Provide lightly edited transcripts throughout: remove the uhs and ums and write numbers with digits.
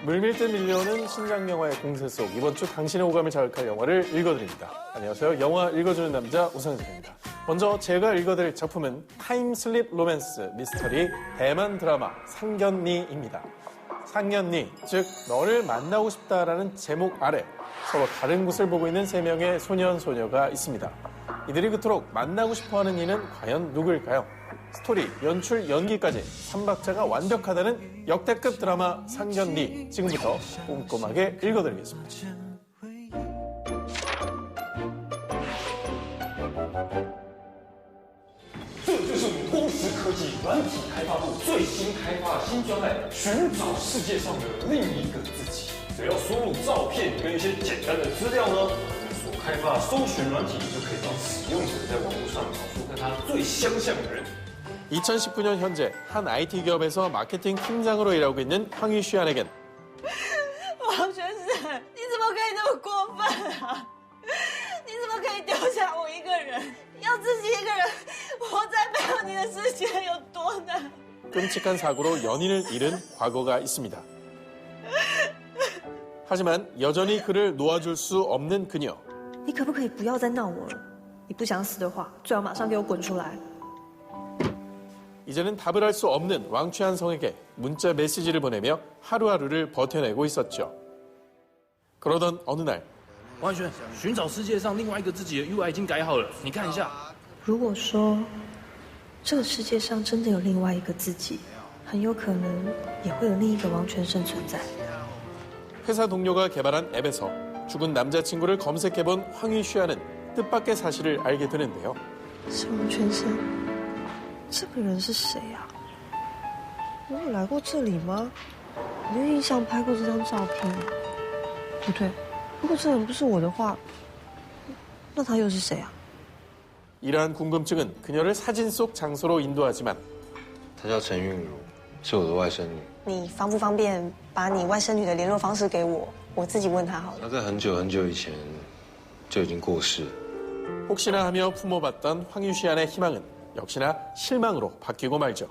물밀듯 밀려오는 신작 영화의 공세 속 이번 주 당신의 오감을 자극할 영화를 읽어드립니다. 안녕하세요. 영화 읽어주는 남자 우상진입니다. 먼저 제가 읽어드릴 작품은 타임슬립 로맨스 미스터리 대만 드라마 상견니입니다. 상견니, 즉 너를 만나고 싶다라는 제목 아래 서로 다른 곳을 보고 있는 세 명의 소년 소녀가 있습니다. 이들이 그토록 만나고 싶어하는 이는 과연 누구일까요? 스토리, 연출, 연기까지 3박자가 완벽하다는 역대급 드라마 상견니, 지금부터 꼼꼼하게 읽어드리겠습니다. 这就是我们光石科技软体开发部最新开发的新专案，寻找世界上的另一个自己。只要输入照片跟一些简单的资料呢，我们所开发的搜寻软体就可以让使用者在网络上找出跟他最相像的人。 2019년 현재 한 IT 기업에서 마케팅 팀장으로 일하고 있는 황유시안에겐 王全生，你怎么可以那么过分啊？你怎么可以丢下我一个人，要自己一个人活在没有你的世界有多难？ 끔찍한 사고로 연인을 잃은 과거가 있습니다. 하지만 여전히 그를 놓아줄 수 없는 그녀. 你可不可以不要再闹我了？你不想死的话，最好马上给我滚出来。 이제는 답을 할 수 없는 왕취한성에게 문자 메시지를 보내며 하루하루를 버텨내고 있었죠. 그러던 어느 날 王轩，寻找世界上另外一个自己的 UI 已经改好了，你看一下。如果说这个世界上真的有另外一个自己，很有可能也会有另一个王全胜存在。 회사 동료가 개발한 앱에서 죽은 남자친구를 검색해본 황유시안은 뜻밖의 사실을 알게 되는데요. 是王全胜，这个人是谁啊？我有来过这里吗？我有印象拍过这张照片。不对，如果这人不是我的话，那他又是谁啊？ 이러한 궁금증은 그녀를 사진 속 장소로 인도하지만 她叫陈韵如，是我的外甥女。你方不方便把你外甥女的联络方式给我？我自己问她好了。她在很久很久以前就已经过世了。 혹시나 하며 품어봤던 황유시안의 희망은 역시나 실망으로 바뀌고 말죠.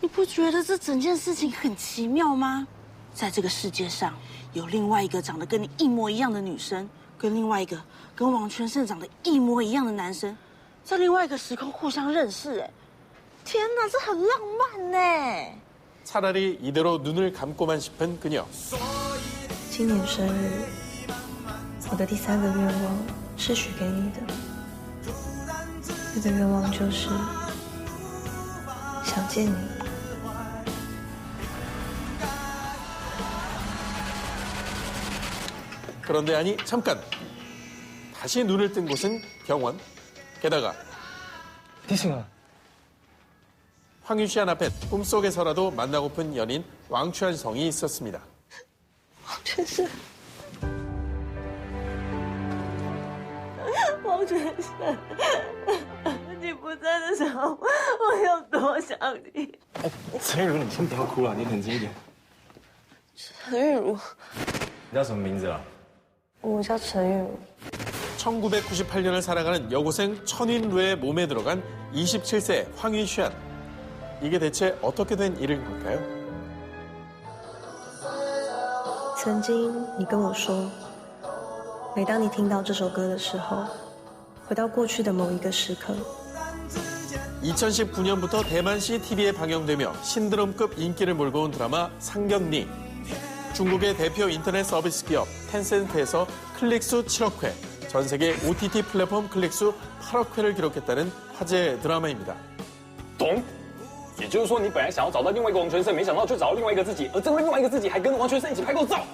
你不觉得这整件事情很奇妙吗？在这个世界上，有另外一个长得跟你一模一样的女生，跟另外一个跟王全胜长得一模一样的男生，在另外一个时空互相认识。哎，天哪，这很浪漫呢！ 차라리 이대로 눈을 감고만 싶은 그녀. 今年生日，我的第3个愿望是许给你的。那个愿望就是想见你。 그런데 아니 잠깐. 다시 눈을 뜬 곳은 병원. 게다가 대승아. 황유시안 앞엔 꿈속에서라도 만나고픈 연인 왕취한성이 있었습니다. 王全胜，王全胜，你不在的时候，我有多想你。陈韵如，你先不要哭了，你冷静一点。陈韵如，你叫什么名字啊？ 我叫陈韵如。 1998년을 살아가는 여고생 천인루의 몸에 들어간 27세 황유시안. 이게 대체 어떻게 된 일인 걸까요? 曾经你跟我说，每当你听到这首歌的时候，回到过去的某一个时刻。 2019년부터 대만시 TV에 방영되며 신드롬급 인기를 몰고 온 드라마 상견니. 중국의 대표 인터넷 서비스 기업 텐센트에서 클릭수 7억 회, 전 세계 OTT 플랫폼 클릭수 8억 회를 기록했다는 화제 드라마입니다. 懂？也就是说，你本来想要找到另外一个王全胜，没想到却找到另外一个自己，而这个另外一个自己还跟王全胜一起拍过照。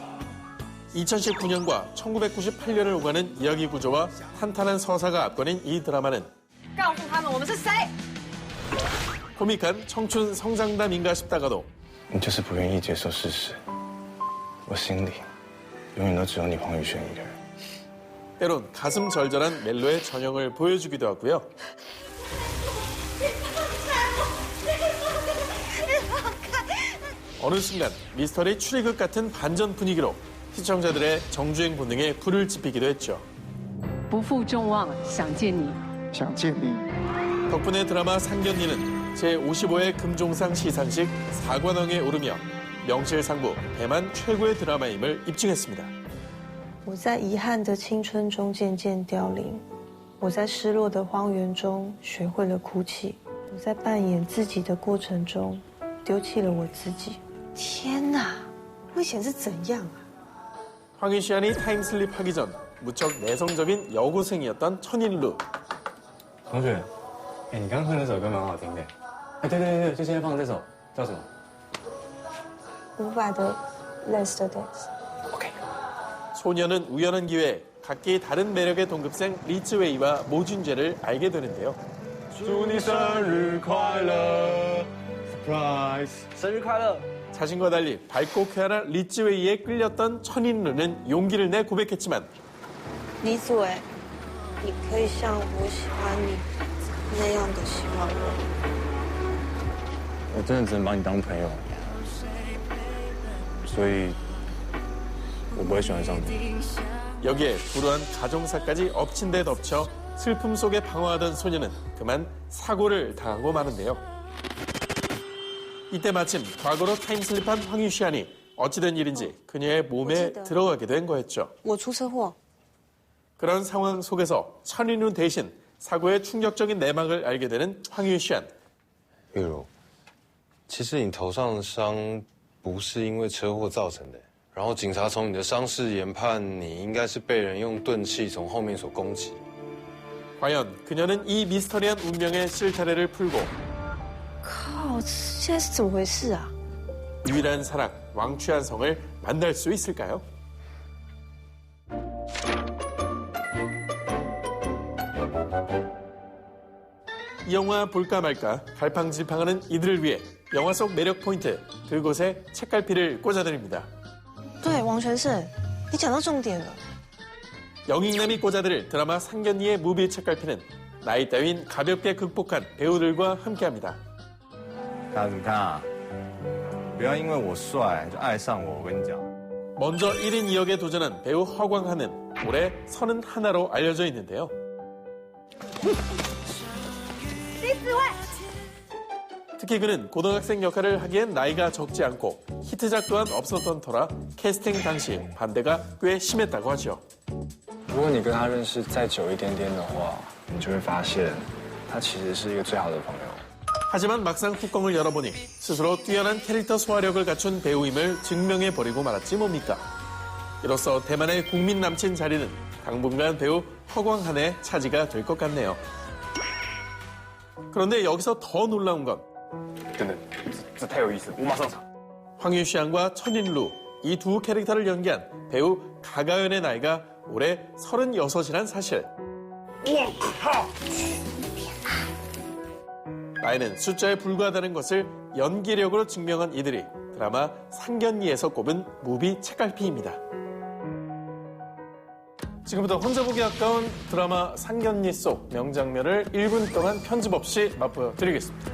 2019년과 1998년을 오가는 이야기 구조와 탄탄한 서사가 압권인 이 드라마는 告诉他们我们是谁。 코믹한 청춘 성장담인가 싶다가도 你就是不愿意接受事实，我心里永远都只有你黄宇轩一个人。 때론 가슴 절절한 멜로의 전형을 보여주기도 하고요. 어느 순간 미스터리 추리극 같은 반전 분위기로 시청자들의 정주행 본능에 불을 지피기도 했죠. 不负众望，想见你。 덕분에 드라마 상견니는 제55회 금종상 시상식 4관왕에 오르며 명실상부 대만 최고의 드라마임을 입증했습니다. 我在遗憾的青春中渐渐凋零，我在失落的荒原中学会了哭泣，我在扮演自己的过程中丢弃了我自己。天哪，我以前是怎样啊？ 황유시안이 타임슬립하기 전 무척 내성적인 여고생이었던 천인루. 同学，哎，你刚哼那首歌蛮好听的。哎，对对对对，就现在放这首，叫什么？ 伍佰的《Yesterdays》。 소녀는 우연한 기회에 각기 다른 매력의 동급생 리츠웨이와 모준재를 알게 되는데요. 祝你生日快乐 ，surprise！ 生日快乐！ 자신과 달리 밝고 쾌활한 리츠웨이에 끌렸던 천인루는 용기를 내 고백했지만 李子维，你可以像我喜欢你那样的喜欢我。 我真的只能把你当朋友，所以我不会喜欢上你。 여기에 불우한 가정사까지 엎친 데 덮쳐 슬픔 속에 방황하던 소녀는 그만 사고를 당하고 마는데요. 이때 마침 과거로 타임슬립한 황유시안이 어찌된 일인지 그녀의 몸에 들어가게 된 거였죠. 我出车祸， 그런 상황 속에서 천인루 대신 사고의 충격적인 내막을 알게 되는 황유시안. 玉茹，其实你头上的伤不是因为车祸造成的，然后警察从你的伤势研判，你应该是被人用钝器从后面所攻击。 과연 그녀는 이 미스터리한 운명의 실타래를 풀고 靠，现在是怎么回事啊？ 유일한 사랑 왕취한 성을 만날 수 있을까요? 이 영화 볼까 말까 갈팡질팡하는 이들을 위해 영화 속 매력 포인트 그곳에 책갈피를 꽂아드립니다. 对，王全胜，你讲到重点了。 영익남이 꽂아드릴 드라마 상견니의 무비 책갈피는 나이 따윈 가볍게 극복한 배우들과 함께합니다. 大家怎么看啊？不要因为我帅就爱上我，我跟你讲。 먼저 1인 2역에 도전한 배우 허광한은 올해 31로 알려져 있는데요. 특히 그는 고등학생 역할을 하기엔 나이가 적지 않고 히트작 또한 없었던 터라 캐스팅 당시 반대가 꽤 심했다고 하죠. 如果你跟他认识再久一点点的话，你就会发现他其实是一个最好的朋友。 하지만 막상 뚜껑을 열어보니 스스로 뛰어난 캐릭터 소화력을 갖춘 배우임을 증명해버리고 말았지 뭡니까. 이로써 대만의 국민 남친 자리는 당분간 배우 허광한의 차지가 될 것 같네요. 그런데 여기서 더 놀라운 건 真的，这太有意思了，我马上查。 황유시안과 천인루 이 두 캐릭터를 연기한 배우 가가연의 나이가 올해 36이란 사실. 나이는 숫자에 불과하다는 것을 연기력으로 증명한 이들이 드라마 상견니에서 꼽은 무비 책갈피입니다. 지금부터 혼자 보기 아까운 드라마 상견니 속 명장면을 1분 동안 편집 없이 맛보여드리겠습니다.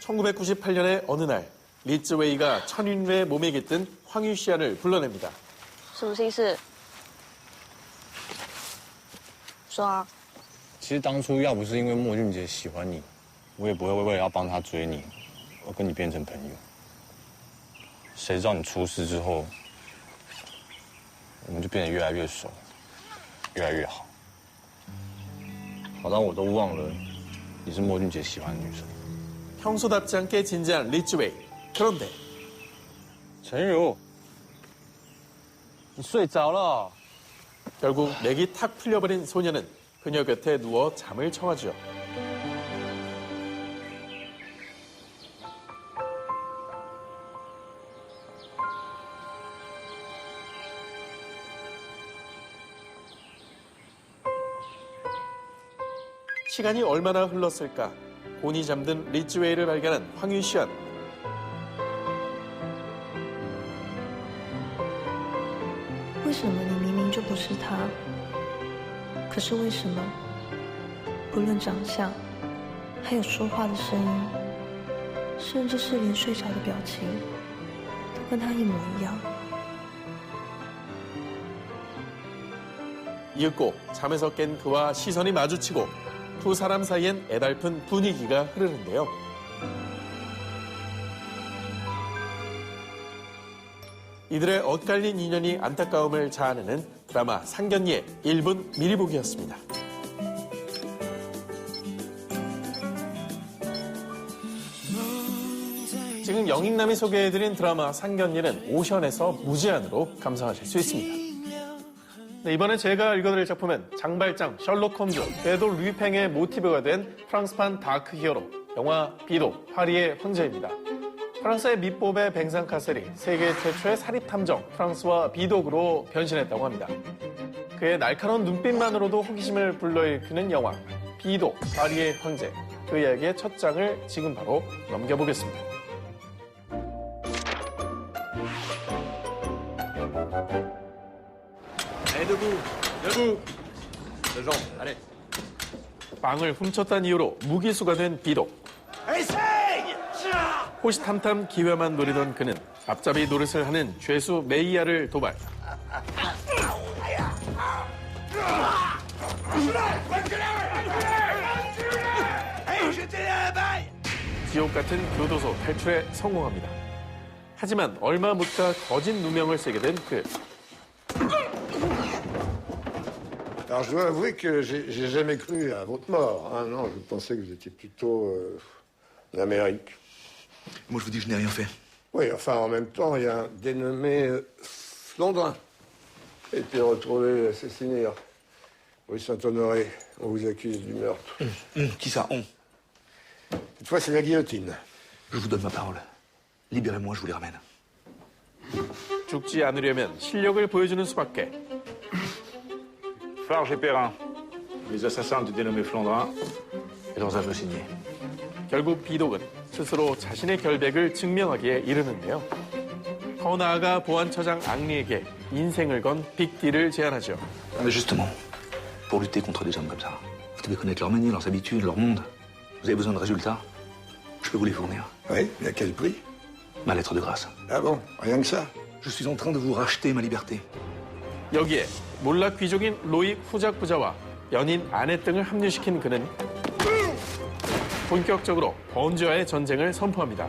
(1998년의) 어느 날 리츠웨이가 천인루의 몸에 깃든 황유시안을 불러냅니다. 什么心事？说啊。其实当初要不是因为莫俊杰喜欢你，我也不会为了要帮他追你，而跟你变成朋友。谁知道你出事之后，我们就变得越来越熟，越来越好，好到我都忘了你是莫俊杰喜欢的女生。 평소답지 않게 진지한 리츠웨이. 그런데 陈如，你睡着了。 결국 맥이 탁 풀려버린 소녀는 그녀 곁에 누워 잠을 청하죠. 시간이 얼마나 흘렀을까? 곤히 잠든 리츠웨이를 발견한 황유시안. 为什么你明明就不是他？可是为什么，不论长相，还有说话的声音，甚至是连睡着的表情，都跟他一模一样？ 이윽고 잠에서 깬 그와 시선이 마주치고 두 사람 사이엔 애달픈 분위기가 흐르는데요. 이들의 엇갈린 인연이 안타까움을 자아내는 드라마 상견례 1분 미리 보기였습니다. 지금 영익남이 소개해드린 드라마 상견례는 오션에서 무제한으로 감상하실 수 있습니다. 네, 이번에 제가 읽어드릴 작품은 장발장 셜록 홈즈, 궤도 류팽의 모티브가 된 프랑스판 다크 히어로, 영화 비도, 파리의 황제입니다. 프랑스의 밑보배 뱅상 카셀이 세계 최초의 사립탐정 프랑스와 비독으로 변신했다고 합니다. 그의 날카로운 눈빛만으로도 호기심을 불러일으키는 영화 비도, 파리의 황제, 그 이야기의 첫 장을 지금 바로 넘겨보겠습니다. 빵을 훔쳤다는 이유로 무기수가 된 비도. 호시탐탐 기회만 노리던 그는 앞잡이 노릇을 하는 죄수 메이야를 도발. 지옥 같은 교도소 탈출에 성공합니다. 하지만 얼마 못 가 거짓 누명을 쓰게 된 그. Alors, je dois avouer que j'ai jamais cru à votre mort. Ah non, je pensais que vous étiez plutôt en Amérique. Moi, je vous dis que je n'ai rien fait. Oui, enfin, en même temps, il y a un dénommé Flandrin qui a été retrouvé assassiné rue Saint-Honoré. On vous accuse du meurtre. Qui ça, on? Cette fois, c'est la guillotine. Je vous donne ma parole. Libérez-moi, je vous les ramène. 죽지 않으려면 실력을 보여주는 수밖에. Farge et Perrin, les assassins du dénommé Flandrin, Et leurs aveux signés. 결국 비독은 스스로 자신의 결백을 증명하기에 이르는데요. 더 나아가 보안처장 앙리에게 인생을 건 빅딜을 제안하죠. Mais justement, pour lutter contre des hommes comme ça, vous devez connaître leurs manies, leurs habitudes, leur monde. Vous avez besoin de résultats? Je peux vous les fournir. Oui, mais à quel prix? Ma lettre de grâce. Ah bon, rien que ça? Je suis en train de vous racheter ma liberté. 여기에 몰락 귀족인 로이 후작 부자와 연인 아내 등을 합류시킨 그는 본격적으로 범죄와의 전쟁을 선포합니다.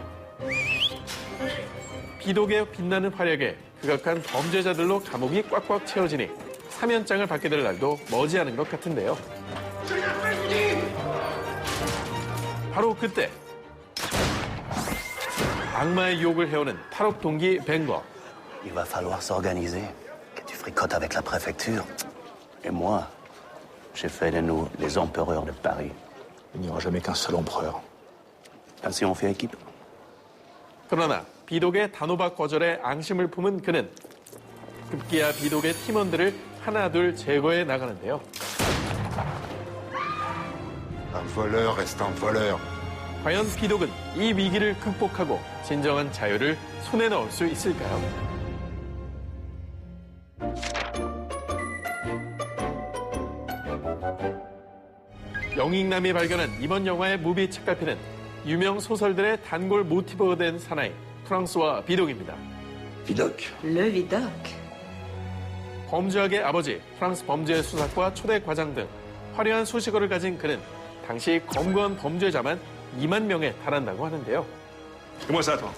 비독의 빛나는 활약에 극악한 범죄자들로 감옥이 꽉꽉 채워지니 사면장을 받게 될 날도 머지않은 것 같은데요. 바로 그때 악마의 유혹을 해오는 탈옥 동기 뱅거. Il va falloir s'organiser. Que tu fricotes avec la préfecture. Et moi, j'ai fait de nous les empereurs de Paris. Il n'y aura jamais qu'un seul empereur. Pas si on fait équipe. 그러나 비독의 단호박 거절에 앙심을 품은 그는 급기야 비독의 팀원들을 하나둘 제거해 나가는데요. Un voleur reste un voleur. 과연 비독은 이 위기를 극복하고 진정한 자유를 손에 넣을 수 있을까요? 영익남이 발견한 이번 영화의 무비 책갈피는 유명 소설들의 단골 모티브가 된 사나이 프랑스와 비독입니다. Vidocq. Le Vidocq. 범죄학의 아버지, 프랑스 범죄 수사과 초대 과장 등 화려한 소식어를 가진 그는 당시 검거한 범죄자만 2만 명에 달한다고 하는데요. Comment ça, toi?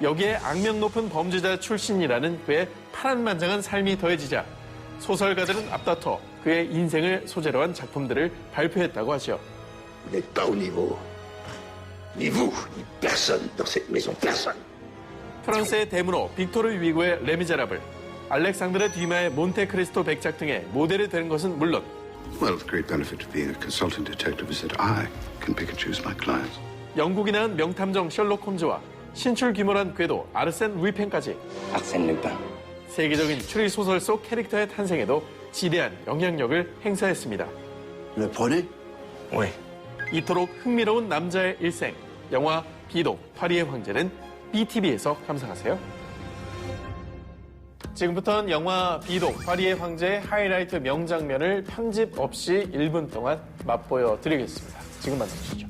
여기에 악명 높은 범죄자 출신이라는 그의 파란만장한 삶이 더해지자 소설가들은 앞다퉈 그의 인생을 소재로 한 작품들을 발표했다고 하죠. Vous n'êtes pas au niveau. Ni vous, ni personne dans cette maison, personne. 프랑스의 대문호 빅토르 위고의 레미제라블, 알렉산드르 뒤마의 몬테크리스토 백작 등의 모델이 되는 것은 물론 Well, the great benefit of being a consultant detective is that I can pick and choose my clients. 영국이 낳은 명탐정 셜록 홈즈와 신출 귀몰한 궤도 아르센 루이펜까지 Arsène Lupin. 세계적인 추리 소설 속 캐릭터의 탄생에도 지대한 영향력을 행사했습니다. Le prenez? Oui. 이토록 흥미로운 남자의 일생, 영화 비독, 파리의 황제는 BTV에서 감상하세요. 지금부터는 영화 비독, 파리의 황제의 하이라이트 명장면을 편집 없이 1분 동안 맛보여 드리겠습니다. 지금 만나보시죠.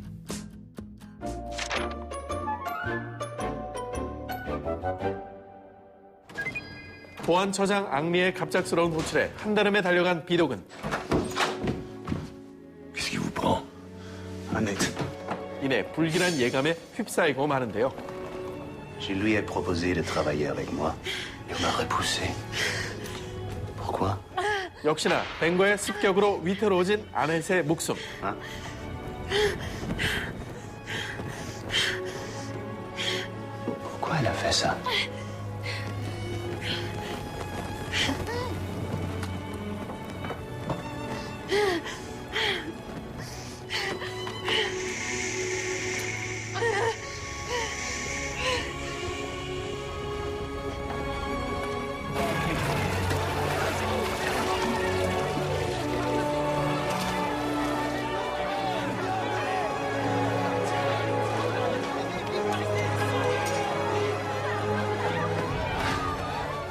보안처장 앙리의 갑작스러운 호출에 한달음에 달려간 비독은 자신의 불길한 예감에 휩싸이고 마는데요. Je lui ai proposé de travailler avec moi. Il m'a repoussé. Pourquoi? 역시나 뱅거의 습격으로 위태로워진 아넷의 목숨. Pourquoi elle a fait ça?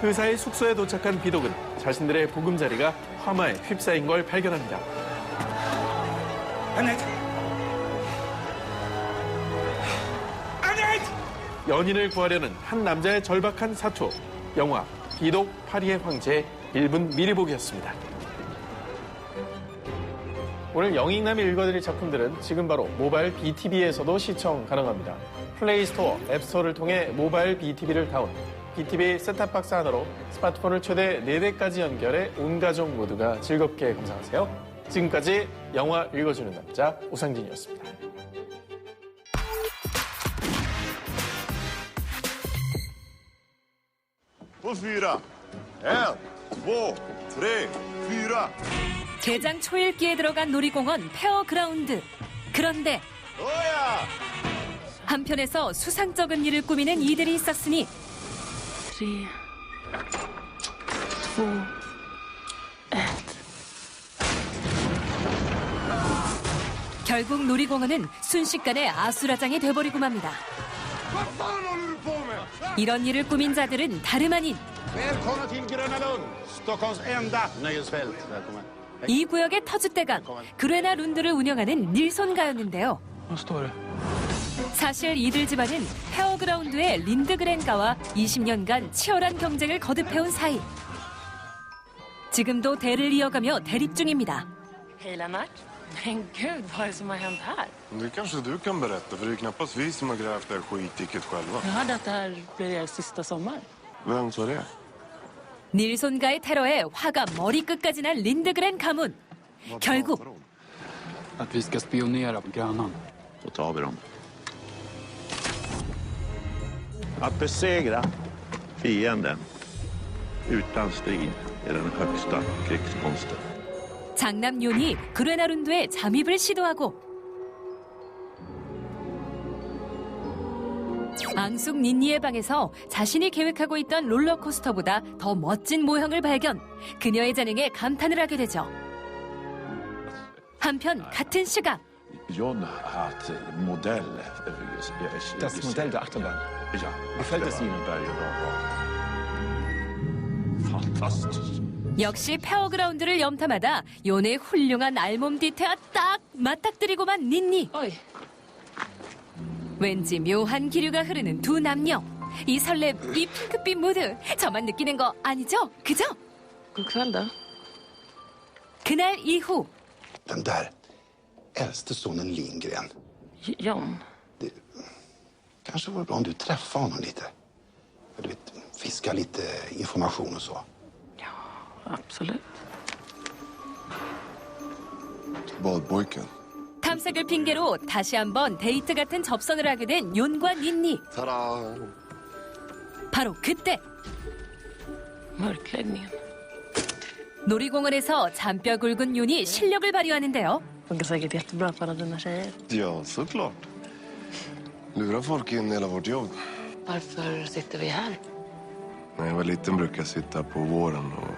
그 사이 숙소에 도착한 비독은 자신들의 보금자리가 화마에 휩싸인 걸 발견합니다. 연인을 구하려는 한 남자의 절박한 사투. 영화 비독 파리의 황제 1분 미리 보기였습니다. 오늘 영익남이 읽어드릴 작품들은 지금 바로 모바일 BTV에서도 시청 가능합니다. 플레이스토어, 앱스토어를 통해 모바일 BTV를 다운, BTV 셋탑박스 하나로 스마트폰을 최대 4대까지 연결해 온 가족 모두가 즐겁게 감상하세요. 지금까지 영화 읽어주는 남자 오상진이었습니다. På 4. 1, 2, 3, 4. 개장 초읽기에 들어간 놀이공원 페어그라운드. 그런데 한편에서 수상쩍은 일을 꾸미는 이들이 있었으니 3, 2, 1. 결국 놀이공원은 순식간에 아수라장이 돼버리고 맙니다. 이런 일을 꾸민 자들은 다름 아닌 Välkomna till Gröna Lund, Stockholms enda nöjesfält. Välkommen. 이 구역의 터줏대감 그레나 룬드를 운영하는 닐손가였는데요. 사실 이들 집안은 페어그라운드의 린드그렌가와 20년간 치열한 경쟁을 거듭해온 사이. 지금도 대를 이어가며 대립 중입니다. Hej Lennart. Men gud, vad är det som har hänt här? Det kanske du kan berätta, för det är knappast vi som har grävt det här skitdiket själva. Jag hörde att det här blir er sista sommar. Vem sa det? 닐손가의 테러에 화가 머리끝까지 난 린드그렌 가문. 결국 Att vi ska spionera på Grönan. Då tar vi dem. Att besegra fienden utan strid är den högsta krigskonsten. 장남 욘이 그레나 룬드에 잠입을 시도하고 앙숙 닌니의 방에서 자신이 계획하고 있던 롤러코스터보다 더 멋진 모형을 발견. 그녀의 재능에 감탄을 하게 되죠. 한편 같은 시각 John hat modell. Das Modell der Achterbahn. Ja. Gefällt es Ihnen? Fantastiskt. 역시 페어그라운드를 염탐하다 욘의 훌륭한 알몸 디테와 딱 맞닥뜨리고만 닌니. 왠지 묘한 기류가 흐르는 두 남녀. 이 설렘, 이 핑크빛 무드. 저만 느끼는 거 아니죠? 그죠? 그날 이후 Den där äldste sonen Lindgren. John? Det kanske vore bra om du träffade honom lite. Du vet, fiska lite information och så. Absolut. Badpojken. 탐색을 핑계로 다시 한번 데이트 같은 접선을 하게 된 욘과 닌니. Ta-da! 바로 그때 Mörkläggningen. 놀이공원에서 잔뼈 굵은 욘이 실력을 발휘하는데요. Funkar säkert jättebra på alla dina tjejer. Ja, såklart. Lura folk in hela vårt jobb. Varför sitter vi här? När jag var liten brukade jag sitta på våren och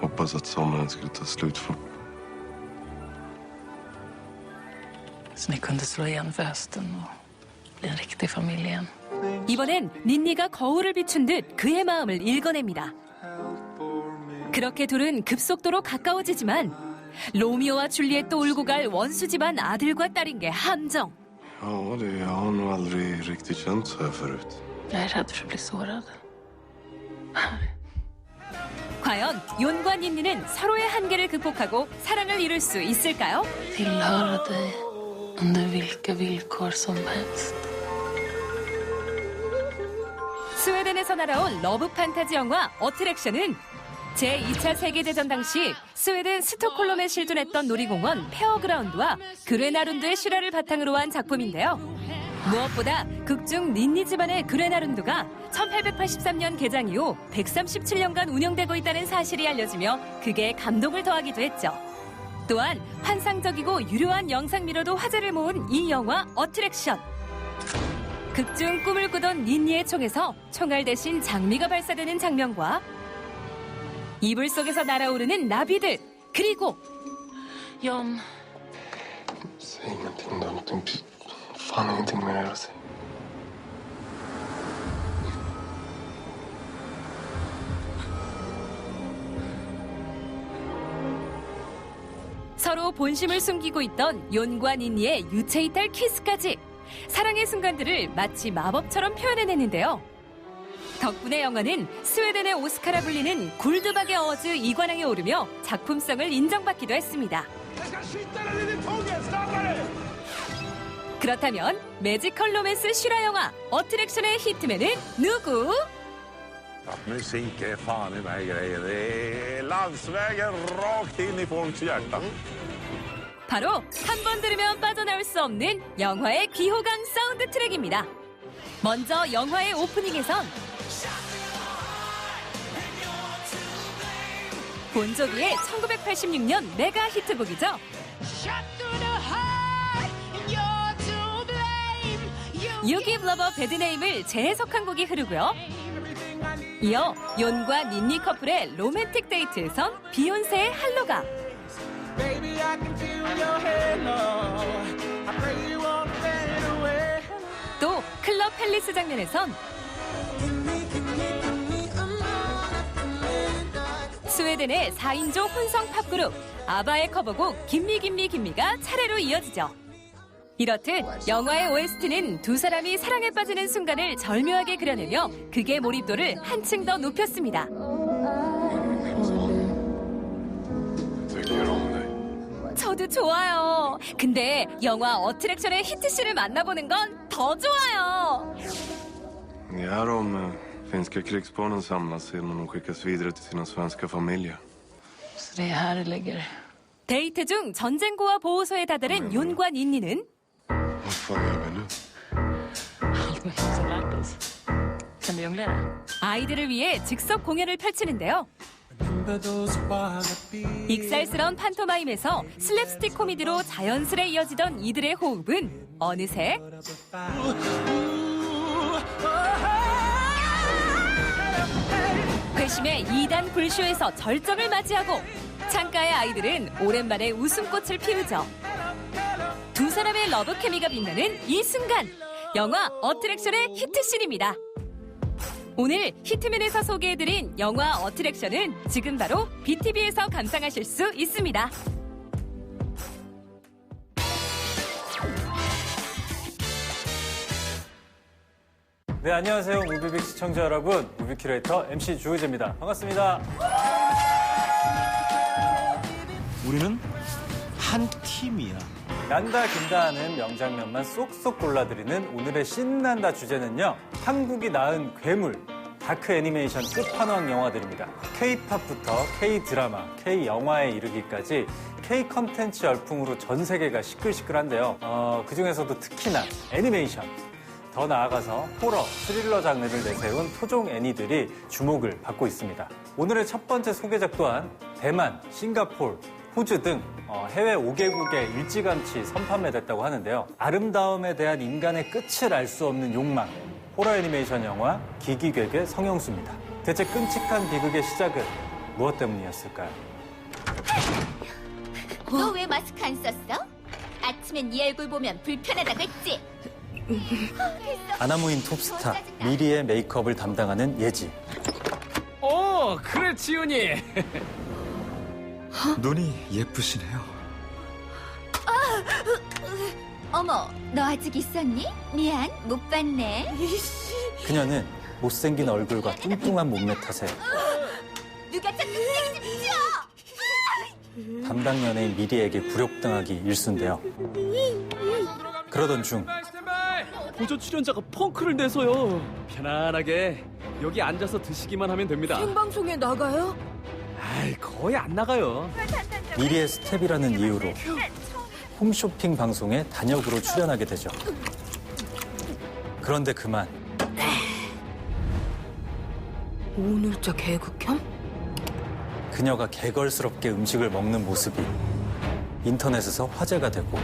hoppas att sommaren skulle ta slut fort. Så ni kunde slå igen för hösten och bli en riktig familj igen. 이번엔 닌니가 거울을 비춘 듯 그의 마음을 읽어냅니다. 그렇게 둘은 급속도로 가까워지지만 로미오와 줄리엣도 울고 갈 원수 집안 아들과 딸인 게 함정. Ja, jag har nog aldrig riktigt känt så här förut. Jag är rädd för att bli sårad. 과연 욘과 닌니는 서로의 한계를 극복하고 사랑을 이룰 수 있을까요? Tillhöra dig under vilka villkor som helst. 스웨덴에서 날아온 러브 판타지 영화 어트랙션은 제2차 세계대전 당시 스웨덴 스톡홀름에 실존했던 놀이공원 페어그라운드와 그레나룬드의 실화를 바탕으로 한 작품인데요. 무엇보다 극중 닌니 집안의 그레나룬드가 1883년 개장 이후 137년간 운영되고 있다는 사실이 알려지며 그게 감동을 더하기도 했죠. 또한 환상적이고 유려한 영상미로도 화제를 모은 이 영화 어트랙션. 극중 꿈을 꾸던 닌니의 총에서 총알 대신 장미가 발사되는 장면과 이불 속에서 날아오르는 나비들, 그리고 John. Säg ingenting då. Fan ingenting mer att säga. 서로 본심을 숨기고 있던 욘과 닌니의 유체이탈 키스까지 사랑의 순간들을 마치 마법처럼 표현해냈는데요. 덕분에 영화는 스웨덴의 오스카라 불리는 골드박의 어워즈 2관왕에 오르며 작품성을 인정받기도 했습니다. 그렇다면 매지컬 로맨스 실화 영화 어트랙션의 히트맨은 누구? Musik är fan i mig grejer. Det är landsvägen rakt in i folks hjärta. 바로 한 번 들으면 빠져나올 수 없는 영화의 귀호강 사운드 트랙입니다. 먼저 영화의 오프닝에선 본조비의 1986년 메가 히트곡이죠. You Give Love a Bad Name을 재해석한 곡이 흐르고요. 이어 욘과 닌니 커플의 로맨틱 데이트에선 비욘세의 할로가, 또 클럽 팰리스 장면에선 스웨덴의 4인조 혼성 팝그룹 아바의 커버곡 김미가 차례로 이어지죠. 이렇듯 영화의 OST는 두 사람이 사랑에 빠지는 순간을 절묘하게 그려내며 극의 몰입도를 한층 더 높였습니다. 저도 좋아요. 근데 영화 어트랙션의 히트씬을 만나보는 건 더 좋아요. Det är om finska krigsbarnen samlas innan de skickas vidare till sina svenska familjer. Så det är här det ligger. 데이트 중 전쟁고와 보호소에 다다른 욘과 닌니는 Vad fan gör vi nu? Allt med som lärt oss. Kan du jonglera? 아이들을 위해 즉석 공연을 펼치는데요. 익살스러운 판토마임에서 슬랩스틱 코미디로 자연스레 이어지던 이들의 호흡은 어느새 회심의 2단 불쇼에서 절정을 맞이하고 창가의 아이들은 오랜만에 웃음꽃을 피우죠. 두 사람의 러브 케미가 빛나는 이 순간, 영화 어트랙션의 히트씬입니다. 오늘 히트맨에서 소개해드린 영화 어트랙션은 지금 바로 BTV에서 감상하실 수 있습니다. 네, 안녕하세요. 무비빅 시청자 여러분. 무비 큐레이터 MC 주의재입니다. 반갑습니다. 우리는 한 팀이야. 난다 긴다 하는 명장면만 쏙쏙 골라드리는 오늘의 신난다 주제는요. 한국이 낳은 괴물, 다크 애니메이션 끝판왕 영화들입니다. K-팝부터 K-드라마, K-영화에 이르기까지 K-컨텐츠 열풍으로 전 세계가 시끌시끌한데요. 그중에서도 특히나 애니메이션, 더 나아가서 호러, 스릴러 장르를 내세운 토종 애니들이 주목을 받고 있습니다. 오늘의 첫 번째 소개작 또한 대만, 싱가포르, 호주 등 해외 5개국에 일찌감치 선판매됐다고 하는데요. 아름다움에 대한 인간의 끝을 알 수 없는 욕망, 호러 애니메이션 영화 기기괴괴 성형수입니다. 대체 끔찍한 비극의 시작은 무엇 때문이었을까요? 너 왜 마스크 안 썼어? 아침엔 네 얼굴 보면 불편하다고 했지? 아나무인 톱스타 미리의 메이크업을 담당하는 예지. 그래 지훈이. 눈이 예쁘시네요. 어머, 너 아직 있었니? 미안, 못 봤네. 그녀는 못생긴 얼굴과 뚱뚱한 몸매 탓에 누가 자꾸 섹시 치워! 담당 연예인 미리에게 굴욕당하기 일쑤인데요. 그러던 중 보조 출연자가 펑크를 내서요. 편안하게 여기 앉아서 드시기만 하면 됩니다. 생방송에 나가요? 아이, 거의 안 나가요. 미리의 스텝이라는 이유로 홈쇼핑 방송에 단역으로 출연하게 되죠. 그런데 그만. 오늘자 개그캠? 그녀가 개걸스럽게 음식을 먹는 모습이 인터넷에서 화제가 되고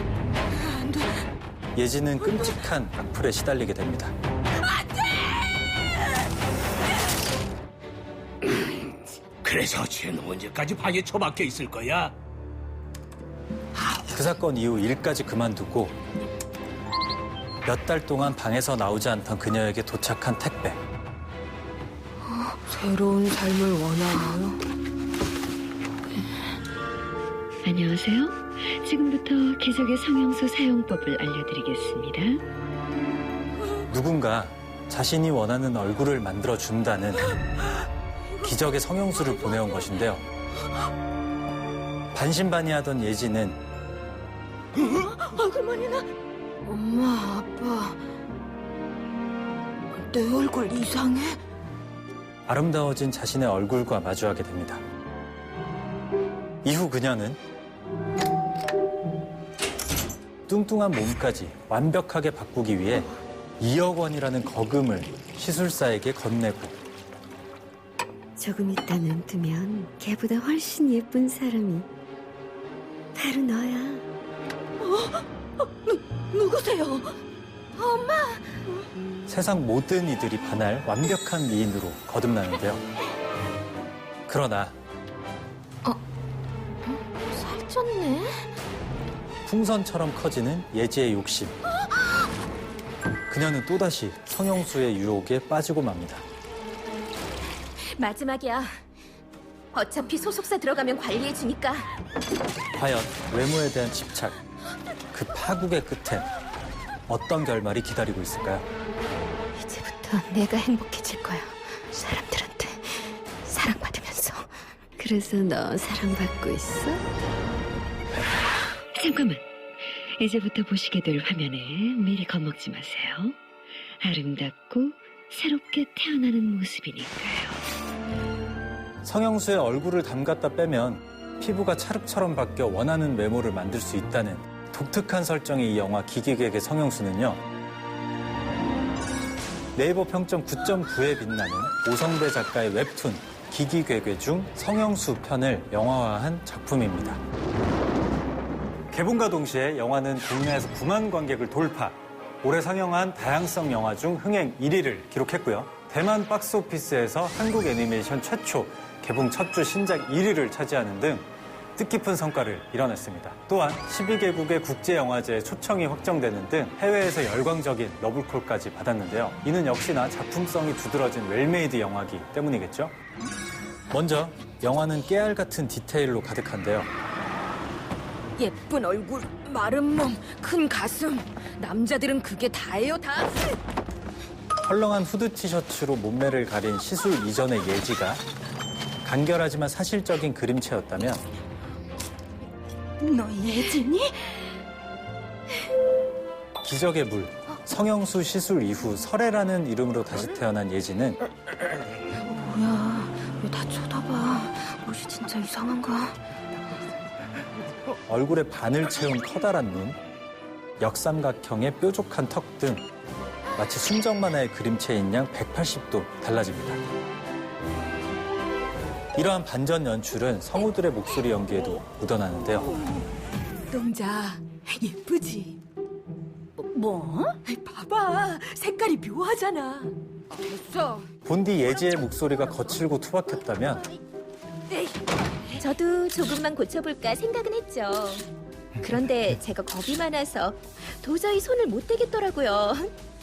예지는 끔찍한 악플에 시달리게 됩니다. 그래서 쟤는 언제까지 방에 처박혀 있을 거야? 그 사건 이후 일까지 그만두고 몇 달 동안 방에서 나오지 않던 그녀에게 도착한 택배. 새로운 삶을 원하나요? 안녕하세요. 지금부터 기적의 성형수 사용법을 알려드리겠습니다. 누군가 자신이 원하는 얼굴을 만들어준다는 기적의 성형수를 보내온 것인데요. 반신반의하던 예지는 얼굴만이나? 엄마, 아빠, 내 얼굴 이상해? 아름다워진 자신의 얼굴과 마주하게 됩니다. 이후 그녀는 뚱뚱한 몸까지 완벽하게 바꾸기 위해 2억 원이라는 거금을 시술사에게 건네고 조금 있다 눈 뜨면 걔보다 훨씬 예쁜 사람이 바로 너야. 누구세요? 엄마! 세상 모든 이들이 반할 완벽한 미인으로 거듭나는데요. 그러나 살쪘네? 풍선처럼 커지는 예지의 욕심. 그녀는 또다시 성형수의 유혹에 빠지고 맙니다. 마지막이야. 어차피 소속사 들어가면 관리해주니까. 과연 외모에 대한 집착, 그 파국의 끝엔 어떤 결말이 기다리고 있을까요? 이제부터 내가 행복해질 거야. 사람들한테 사랑받으면서. 그래서 너 사랑받고 있어? 잠깐만. 이제부터 보시게 될 화면에 미리 겁먹지 마세요. 아름답고 새롭게 태어나는 모습이니까요. 성형수의 얼굴을 담갔다 빼면 피부가 찰흙처럼 바뀌어 원하는 외모를 만들 수 있다는 독특한 설정의 이 영화 기기객의 성형수는요. 네이버 평점 9.9에 빛나는 오성배 작가의 웹툰 기기괴괴 중 성형수 편을 영화화한 작품입니다. 개봉과 동시에 영화는 국내에서 9만 관객을 돌파, 올해 상영한 다양성 영화 중 흥행 1위를 기록했고요. 대만 박스오피스에서 한국 애니메이션 최초 개봉 첫 주 신작 1위를 차지하는 등 뜻깊은 성과를 이뤄냈습니다. 또한 12개국의 국제영화제에 초청이 확정되는 등 해외에서 열광적인 러블콜까지 받았는데요. 이는 역시나 작품성이 두드러진 웰메이드 영화이기 때문이겠죠. 먼저 영화는 깨알 같은 디테일로 가득한데요. 예쁜 얼굴, 마른 몸, 큰 가슴. 남자들은 그게 다예요, 다. 헐렁한 후드 티셔츠로 몸매를 가린 시술 이전의 예지가 간결하지만 사실적인 그림체였다면 너 예진이? 기적의 물, 성형수 시술 이후 설애라는 이름으로 다시 태어난 예지는 뭐야, 왜 다 쳐다봐. 옷이 진짜 이상한가? 얼굴에 반을 채운 커다란 눈, 역삼각형의 뾰족한 턱 등 마치 순정 만화의 그림체인 양 180도 달라집니다. 이러한 반전 연출은 성우들의 목소리 연기에도 묻어나는데요. 동자, 예쁘지? 뭐? 봐봐, 색깔이 묘하잖아. 됐어. 본디 예지의 목소리가 거칠고 투박했다면 저도 조금만 고쳐볼까 생각은 했죠. 그런데 제가 겁이 많아서 도저히 손을 못 대겠더라고요.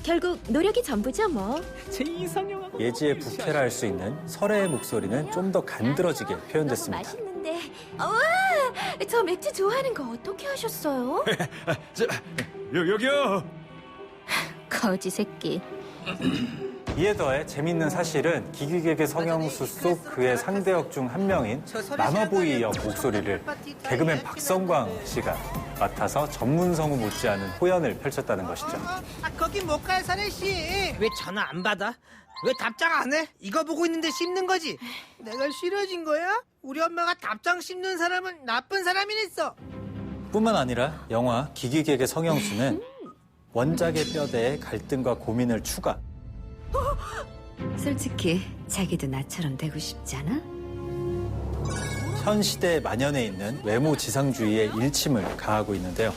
결국 노력이 전부죠, 뭐. 제 이상형. 예지의 부캐라 할 수 있는 설애의 목소리는 좀 더 간드러지게 표현됐습니다. 맛있는데. 와, 저 맥주 좋아하는 거 어떻게 하셨어요? 여기요. 거지 새끼. 이에 더해 재밌는 사실은 기기개개 성형수 속 그의 상대역 중 한 명인 마마보이 역 목소리를 개그맨 박성광 씨가 맡아서 전문 성우 못지않은 호연을 펼쳤다는 것이죠. 거기 못 가요, 사례 씨. 왜 전화 안 받아? 왜 답장 안 해? 이거 보고 있는데 씹는 거지? 내가 싫어진 거야? 우리 엄마가 답장 씹는 사람은 나쁜 사람이랬어. 뿐만 아니라 영화 기기개개 성형수는 원작의 뼈대에 갈등과 고민을 추가. 솔직히 자기도 나처럼 되고 싶지 않아? 현 시대에 만연해 있는 외모 지상주의의 일침을 가하고 있는데요.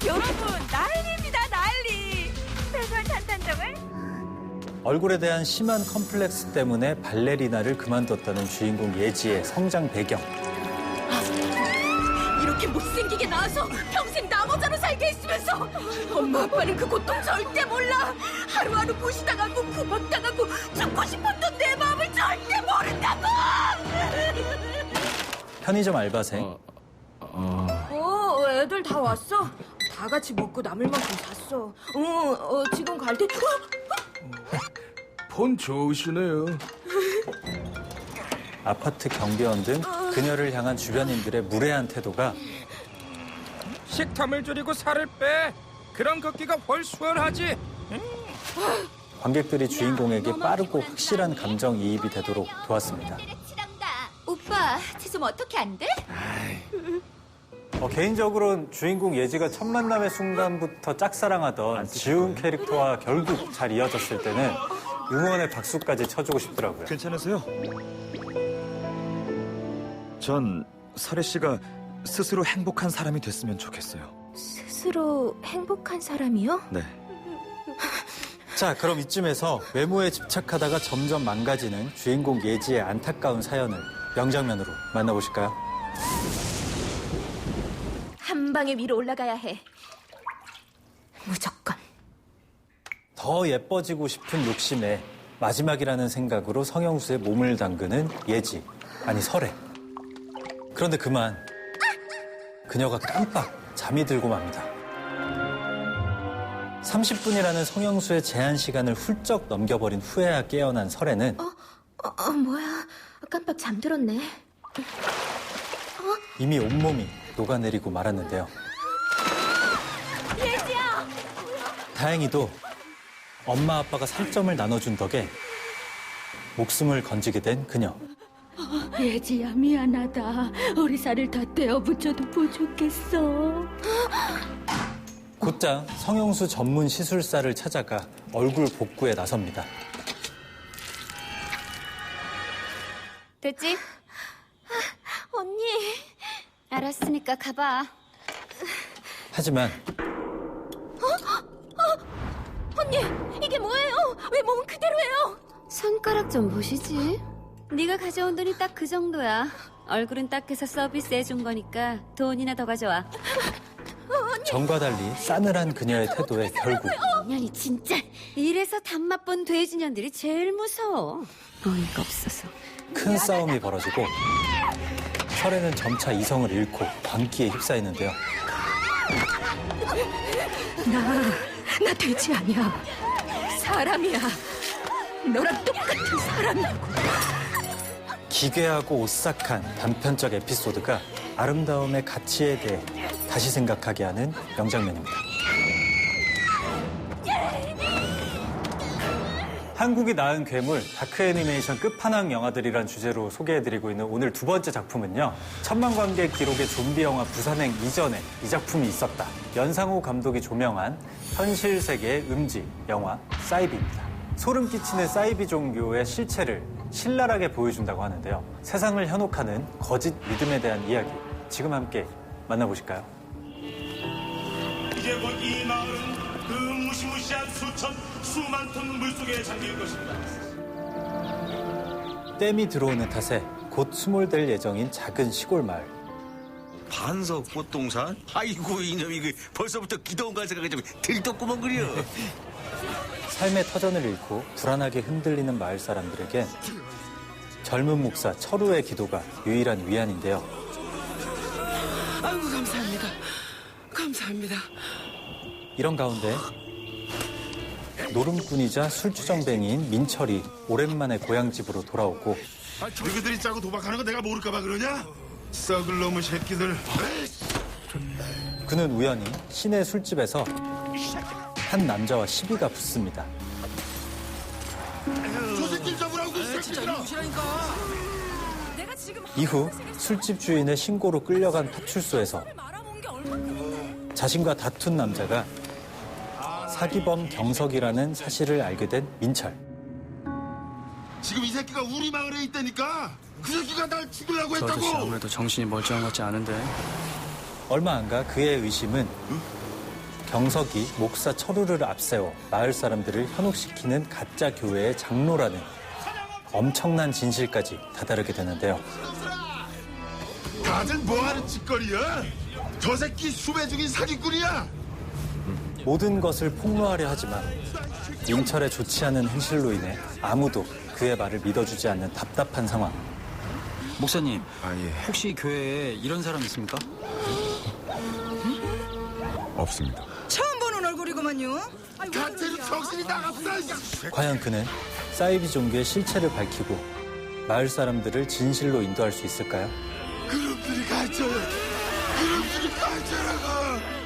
여러분, 난리입니다, 난리. 배설 탄탄정을 얼굴에 대한 심한 컴플렉스 때문에 발레리나를 그만뒀다는 주인공 예지의 성장 배경. 이렇게 못생기게 나와서 평생 남자로 살게 했으면서 엄마 아빠는 그 고통 절대 몰라. 하루하루 무시당하고 구박당하고 죽고 싶었던 내 마음을 절대 모른다고. 편의점 알바생. 애들 다 왔어? 다 같이 먹고 남을 만큼 샀어. 지금 갈 때. 폰 좋으시네요. 아파트 경비원 등 그녀를 향한 주변인들의 무례한 태도가 식탐을 줄이고 살을 빼. 그럼 걷기가 훨 수월하지. 관객들이 주인공에게 빠르고 확실한 감정이입이 되도록 도왔습니다. 오빠, 쟤 좀 어떻게 안 돼? 개인적으로는 주인공 예지가 첫 만남의 순간부터 짝사랑하던 지훈 캐릭터와 결국 잘 이어졌을 때는 응원의 박수까지 쳐주고 싶더라고요. 괜찮으세요? 전 사례 씨가 스스로 행복한 사람이 됐으면 좋겠어요. 스스로 행복한 사람이요? 네. 자, 그럼 이쯤에서 외모에 집착하다가 점점 망가지는 주인공 예지의 안타까운 사연을 명장면으로 만나보실까요? 한 방에 위로 올라가야 해. 무조건. 더 예뻐지고 싶은 욕심에 마지막이라는 생각으로 성형수의 몸을 담그는 예지, 아니 설애. 그런데 그만 그녀가 깜빡 잠이 들고 맙니다. 30분이라는 성형수의 제한 시간을 훌쩍 넘겨버린 후에야 깨어난 설애는 뭐야, 깜빡 잠들었네. 이미 온몸이 녹아내리고 말았는데요. 예지야! 다행히도 엄마 아빠가 살점을 나눠준 덕에 목숨을 건지게 된 그녀. 예지야, 미안하다. 우리 살을 다 떼어 붙여도 부족했어. 곧장 성형수 전문 시술사를 찾아가 얼굴 복구에 나섭니다. 됐지? 언니. 알았으니까 가봐. 하지만 언니, 이게 뭐예요? 왜 몸은 그대로예요? 손가락 좀 보시지. 네가 가져온 돈이 딱 그 정도야. 얼굴은 딱 해서 서비스 해준 거니까 돈이나 더 가져와. 전과 달리 싸늘한 그녀의 태도에 결국 년이 진짜. 이래서 단맛 본 돼지년들이 제일 무서워. 어이가 없어서. 큰 싸움이 벌어지고 설애는 점차 이성을 잃고 광기에 휩싸이는데요. 나 돼지 아니야. 사람이야. 너랑 똑같은 사람이라고. 기괴하고 오싹한 단편적 에피소드가 아름다움의 가치에 대해 다시 생각하게 하는 명장면입니다. 한국이 낳은 괴물, 다크 애니메이션 끝판왕 영화들이란 주제로 소개해드리고 있는 오늘 두 번째 작품은요. 천만 관객 기록의 좀비 영화 부산행 이전에 이 작품이 있었다. 연상호 감독이 조명한 현실 세계의 음지 영화 사이비입니다. 소름 끼치는 사이비 종교의 실체를 신랄하게 보여준다고 하는데요. 세상을 현혹하는 거짓 믿음에 대한 이야기, 지금 함께 만나보실까요? 이제 곧 이 마을은 그 무시무시한 수만 톤 물속에 잠길 것입니다. 댐이 들어오는 탓에 곧 수몰될 예정인 작은 시골 마을. 반석 꽃동산? 아이고 이놈이 벌써부터 기도원 갈 생각이 들떴구먼 그려. 삶의 터전을 잃고 불안하게 흔들리는 마을 사람들에겐 젊은 목사 철우의 기도가 유일한 위안인데요. 아이고, 감사합니다. 감사합니다. 이런 가운데 노름꾼이자 술주정뱅이인 민철이 오랜만에 고향집으로 돌아오고 너희들이 짜고 도박하는 거 내가 모를까봐 그러냐? 썩을 놈의 새끼들. 그는 우연히 시내 술집에서 한 남자와 시비가 붙습니다. 저 새끼 잡으라고 이 새끼들아. 이후 술집 주인의 신고로 끌려간 파출소에서 자신과 다툰 남자가 사기범 경석이라는 사실을 알게 된 민철. 지금 이 새끼가 우리 마을에 있다니까. 그 새끼가 날 죽으려고 저 아저씨 했다고. 아무래도 정신이 멀쩡한 것 같지 않은데. 얼마 안 가 그의 의심은 경석이 목사 철우를 앞세워 마을 사람들을 현혹시키는 가짜 교회의 장로라는 엄청난 진실까지 다다르게 되는데요. 다들 뭐하는 짓거리야? 저 새끼 수배 중인 사기꾼이야. 모든 것을 폭로하려 하지만 민철의 좋지 않은 행실로 인해 아무도 그의 말을 믿어주지 않는 답답한 상황. 목사님, 혹시 교회에 이런 사람 있습니까? 없습니다. 처음 보는 얼굴이구만요. 같은 정신이 나갔어. 과연 그는 사이비 종교의 실체를 밝히고 마을 사람들을 진실로 인도할 수 있을까요? 그놈들이 가르쳐요. 그놈들이 가르쳐라고.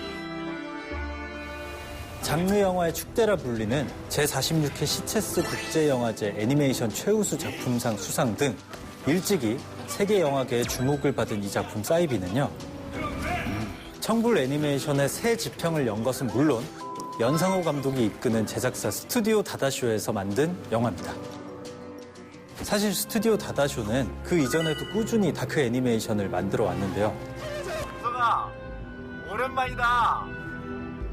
장르 영화의 축대라 불리는 제46회 시체스 국제영화제 애니메이션 최우수 작품상 수상 등 일찍이 세계 영화계의 주목을 받은 이 작품 사이비는요. 청불 애니메이션의 새 지평을 연 것은 물론 연상호 감독이 이끄는 제작사 스튜디오 다다쇼에서 만든 영화입니다. 사실 스튜디오 다다쇼는 그 이전에도 꾸준히 다크 애니메이션을 만들어 왔는데요. 수성아, 오랜만이다.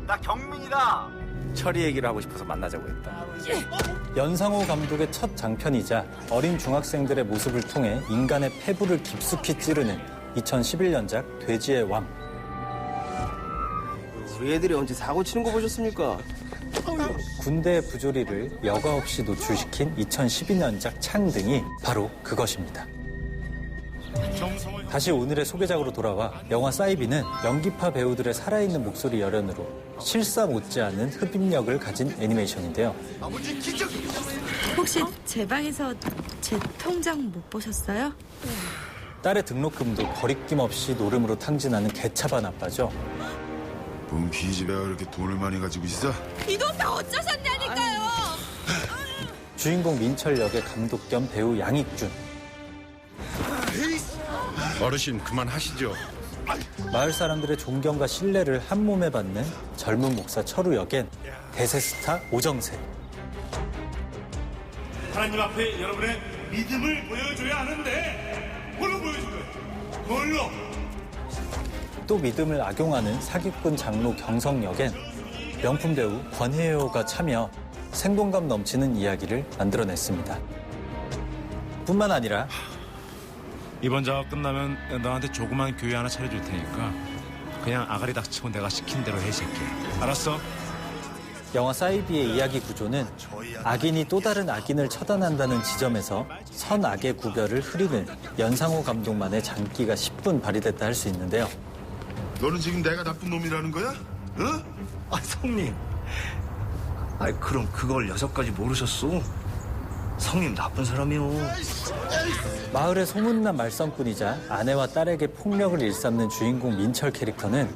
나 경민이다. 철이 얘기를 하고 싶어서 만나자고 했다. 연상호 감독의 첫 장편이자 어린 중학생들의 모습을 통해 인간의 폐부를 깊숙이 찌르는 2011년작 돼지의 왕. 우리 애들이 언제 사고 치는 거 보셨습니까? 군대의 부조리를 여과 없이 노출시킨 2012년작 창 등이 바로 그것입니다. 다시 오늘의 소개작으로 돌아와 영화 사이비는 연기파 배우들의 살아있는 목소리 열연으로 실사 못지않은 흡입력을 가진 애니메이션인데요. 혹시 제 방에서 제 통장 못 보셨어요? 딸의 등록금도 거리낌 없이 노름으로 탕진하는 개차반 아빠죠. 뭔 기집애가 그렇게 돈을 많이 가지고 있어? 이 돈 다 어쩌셨냐니까요. 주인공 민철 역의 감독 겸 배우 양익준. 어르신 그만하시죠. 마을 사람들의 존경과 신뢰를 한 몸에 받는 젊은 목사 철우 역엔 대세 스타 오정세. 하나님 앞에 여러분의 믿음을 보여줘야 하는데 뭘로 보여줄 거예요? 뭘로? 또 믿음을 악용하는 사기꾼 장로 경석 역엔 명품 배우 권혜요가 참여 생동감 넘치는 이야기를 만들어냈습니다. 뿐만 아니라 이번 작업 끝나면 너한테 조그만 교회 하나 차려줄 테니까 그냥 아가리 닥치고 내가 시킨 대로 해, 새끼. 알았어? 영화 사이비의 이야기 구조는 악인이 또 다른 악인을 처단한다는 지점에서 선악의 구별을 흐리는 연상호 감독만의 장기가 10분 발휘됐다 할 수 있는데요. 너는 지금 내가 나쁜 놈이라는 거야? 어? 아, 성님. 아, 그럼 그걸 6가지 모르셨어? 성님 나쁜 사람이요. 마을의 소문난 말썽꾼이자 아내와 딸에게 폭력을 일삼는 주인공 민철 캐릭터는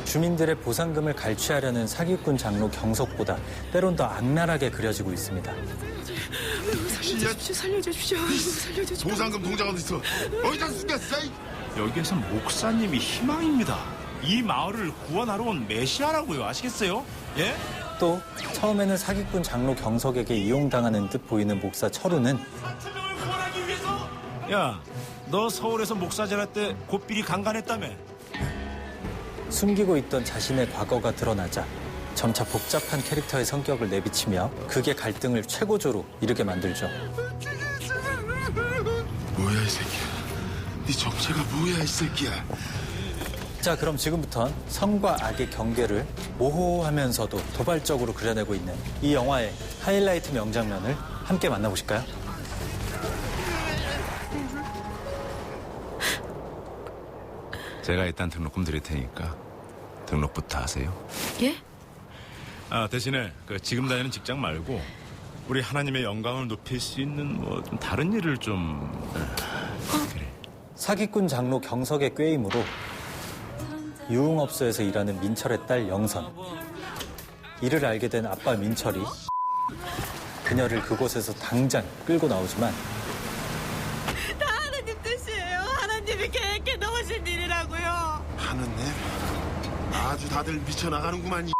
주민들의 보상금을 갈취하려는 사기꾼 장로 경석보다 때론 더 악랄하게 그려지고 있습니다. 살려주십시오. 보상금 통장 어디 있어? 어디다 숨겼어? 여기에서 목사님이 희망입니다. 이 마을을 구원하러 온 메시아라고요. 아시겠어요? 예? 또 처음에는 사기꾼 장로 경석에게 이용당하는 듯 보이는 목사 철우는 야, 너 서울에서 목사질 할 때 곱비리 강간했다며? 숨기고 있던 자신의 과거가 드러나자 점차 복잡한 캐릭터의 성격을 내비치며 극의 갈등을 최고조로 이르게 만들죠. 뭐야 이 새끼야. 네 정체가 뭐야 이 새끼야. 자, 그럼 지금부턴 선과 악의 경계를 모호하면서도 도발적으로 그려내고 있는 이 영화의 하이라이트 명장면을 함께 만나보실까요? 제가 일단 등록금 드릴 테니까 등록부터 하세요. 예? 대신에 지금 다니는 직장 말고 우리 하나님의 영광을 높일 수 있는 좀 다른 일을 좀 사기꾼 장로 경석의 꾀임으로 유흥업소에서 일하는 민철의 딸 영선. 이를 알게 된 아빠 민철이 그녀를 그곳에서 당장 끌고 나오지만 다 하나님 뜻이에요. 하나님이 계획해 놓으신 일이라고요. 하느님, 아주 다들 미쳐나가는구만 이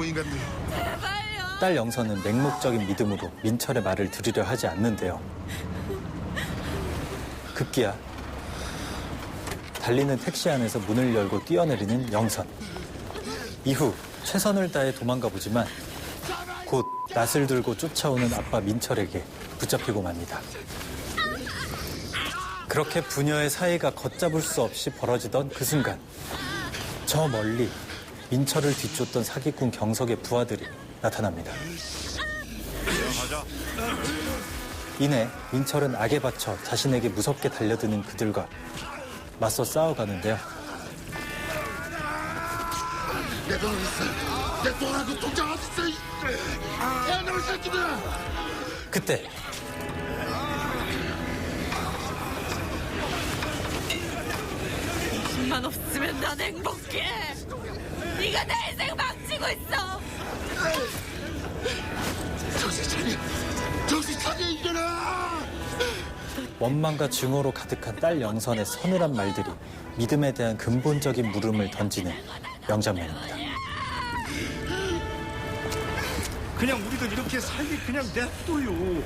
인간들. 제발요. 딸 영선은 맹목적인 믿음으로 민철의 말을 들으려 하지 않는데요. 급기야 달리는 택시 안에서 문을 열고 뛰어내리는 영선. 이후 최선을 다해 도망가 보지만 곧 낫을 들고 쫓아오는 아빠 민철에게 붙잡히고 맙니다. 그렇게 부녀의 사이가 걷잡을 수 없이 벌어지던 그 순간 저 멀리 민철을 뒤쫓던 사기꾼 경석의 부하들이 나타납니다. 이내 민철은 악에 받쳐 자신에게 무섭게 달려드는 그들과 맞서 싸워가는데요. 내 돈 어디 있어? 내 돈하고 통장 어디 있어? 야, 너 새끼들아! 그때 만 없으면 난 행복해. 네가 내 인생 망치고 있어. 정신 차려 일어나! 원망과 증오로 가득한 딸 영선의 서늘한 말들이 믿음에 대한 근본적인 물음을 던지는 명장면입니다. 그냥 우리들 이렇게 살기 그냥 냅둬요.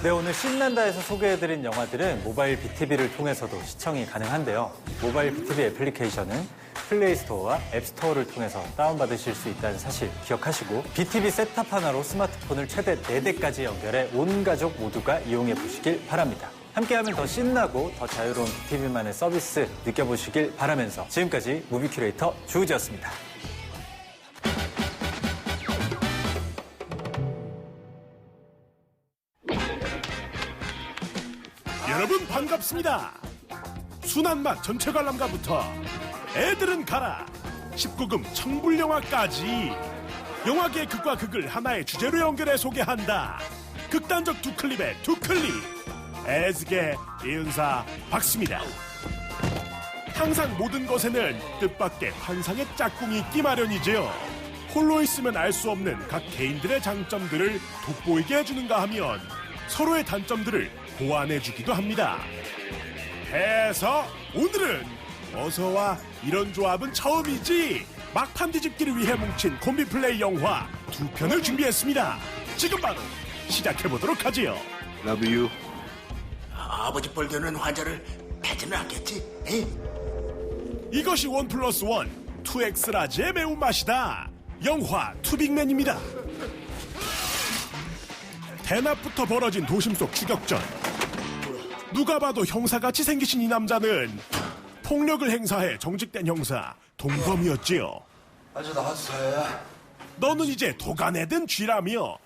네, 오늘 신난다에서 소개해드린 영화들은 모바일 BTV를 통해서도 시청이 가능한데요. 모바일 BTV 애플리케이션은 플레이스토어와 앱스토어를 통해서 다운받으실 수 있다는 사실 기억하시고 BTV 셋탑 하나로 스마트폰을 최대 4대까지 연결해 온 가족 모두가 이용해 보시길 바랍니다. 함께하면 더 신나고 더 자유로운 BTV만의 서비스 느껴보시길 바라면서 지금까지 무비 큐레이터 주우지였습니다. 여러분 반갑습니다. 순한맛 전체 관람가부터 애들은 가라 19금 청불영화까지 영화계의 극과 극을 하나의 주제로 연결해 소개한다. 극단적 두 클립의 두 클립. 애즈계 이은사 박수입니다. 항상 모든 것에는 뜻밖의 환상의 짝꿍이 있기 마련이지요. 홀로 있으면 알 수 없는 각 개인들의 장점들을 돋보이게 해주는가 하면 서로의 단점들을 보완해주기도 합니다. 해서 오늘은 어서와 이런 조합은 처음이지 막판 뒤집기를 위해 뭉친 콤비 플레이 영화 2편을 준비했습니다. 지금 바로 시작해보도록 하지요. Love you. 아버지 뻘되는 환자를 패지는 않겠지? 에이? 이것이 1+1 2X 라지의 매운맛이다. 영화 투빅맨입니다. 대낮부터 벌어진 도심 속 추격전. 누가 봐도 형사같이 생기신 이 남자는 폭력을 행사해 정직된 형사 동범이었지요. 아주 나왔어요. 너는 이제 도가내든 쥐라며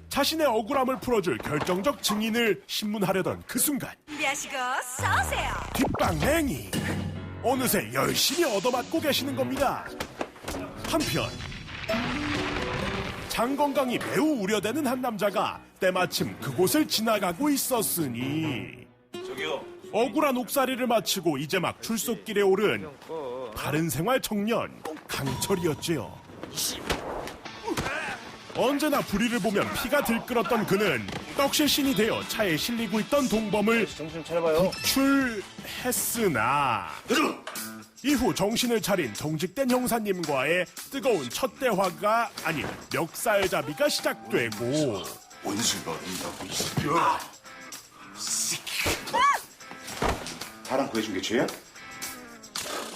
자신의 억울함을 풀어줄 결정적 증인을 신문하려던 그 순간 준비하시고 서세요. 뒷방맹이 어느새 열심히 얻어맞고 계시는 겁니다. 한편 장 건강이 매우 우려되는 한 남자가 때마침 그곳을 지나가고 있었으니 저기요. 억울한 옥살이를 마치고 이제 막 출소길에 오른 바른생활 청년 강철이었지요. 언제나 불의를 보면 피가 들끓었던 그는 떡실신이 되어 차에 실리고 있던 동범을 구출했으나 이후 정신을 차린 정직된 형사님과의 뜨거운 첫 대화가 아닌 멱살잡이가 시작되고 원수가 어린다고 있어. 사람 구해준 게 죄야?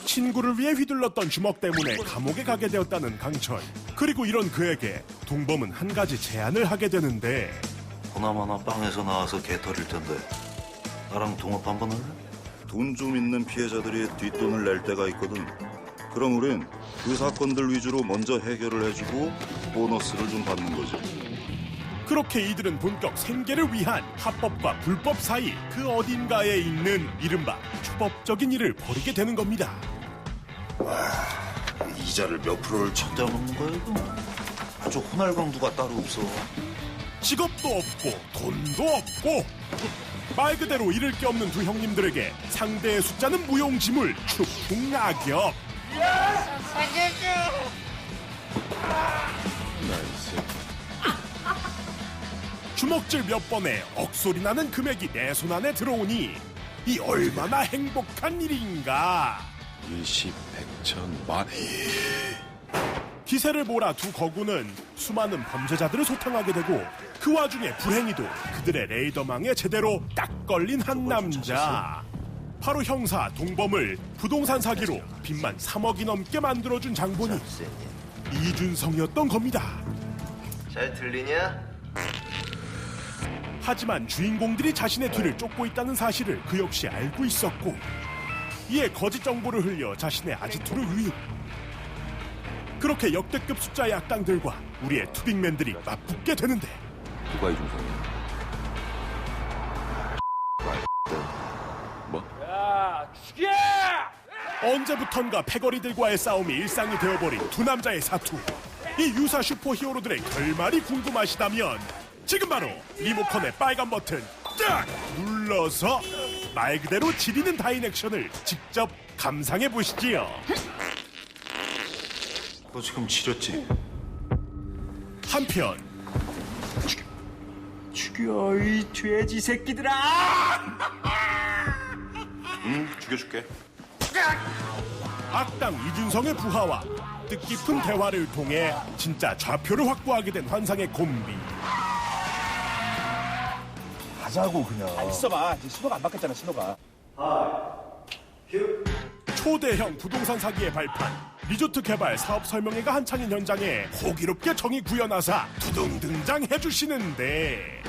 친구를 위해 휘둘렀던 주먹 때문에 감옥에 가게 되었다는 강철. 그리고 이런 그에게 동범은 한 가지 제안을 하게 되는데 보나마나 빵에서 나와서 개털일 텐데 나랑 동업 한번 할래? 돈 좀 있는 피해자들이 뒷돈을 낼 때가 있거든. 그럼 우린 그 사건들 위주로 먼저 해결을 해주고 보너스를 좀 받는 거지. 그렇게 이들은 본격 생계를 위한 합법과 불법 사이 그 어딘가에 있는 이른바 초법적인 일을 벌이게 되는 겁니다. 이자를 몇 프로를 찾아먹는 거야 이거? 아주 호날강도가 따로 없어. 직업도 없고 돈도 없고 말 그대로 잃을 게 없는 두 형님들에게 상대의 숫자는 무용지물 추풍낙엽. 주먹질 몇 번에 억소리 나는 금액이 내 손 안에 들어오니 이 얼마나 행복한 일인가. 일십, 백천, 만. 기세를 몰아 두 거구는 수많은 범죄자들을 소탕하게 되고 그 와중에 불행히도 그들의 레이더망에 제대로 딱 걸린 한 남자. 바로 형사 동범을 부동산 사기로 빚만 3억이 넘게 만들어준 장본인 이준성이었던 겁니다. 잘 들리냐? 하지만 주인공들이 자신의 뒤를 쫓고 있다는 사실을 그 역시 알고 있었고 이에 거짓 정보를 흘려 자신의 아지토를 유입. 그렇게 역대급 숫자의 악당들과 우리의 투빅맨들이 맞붙게 되는데 누가 이준성이야? 뭐? 야, 죽여! 언제부턴가 패거리들과의 싸움이 일상이 되어버린 두 남자의 사투. 이 유사 슈퍼히어로들의 결말이 궁금하시다면 지금 바로 리모컨의 빨간 버튼 딱 눌러서 말 그대로 지리는 다인 액션을 직접 감상해 보시지요. 너 지금 지렸지? 한편 죽여 이 돼지 새끼들아! 응, 죽여줄게. 악당 이준성의 부하와 뜻깊은 대화를 통해 진짜 좌표를 확보하게 된 환상의 콤비. 가자고 그냥. 있어봐. 이제 신호가 안 바뀌었잖아 신호가. 초대형 부동산 사기의 발판. 리조트 개발 사업 설명회가 한창인 현장에 호기롭게 정의 구현하사 두둥 등장해 주시는데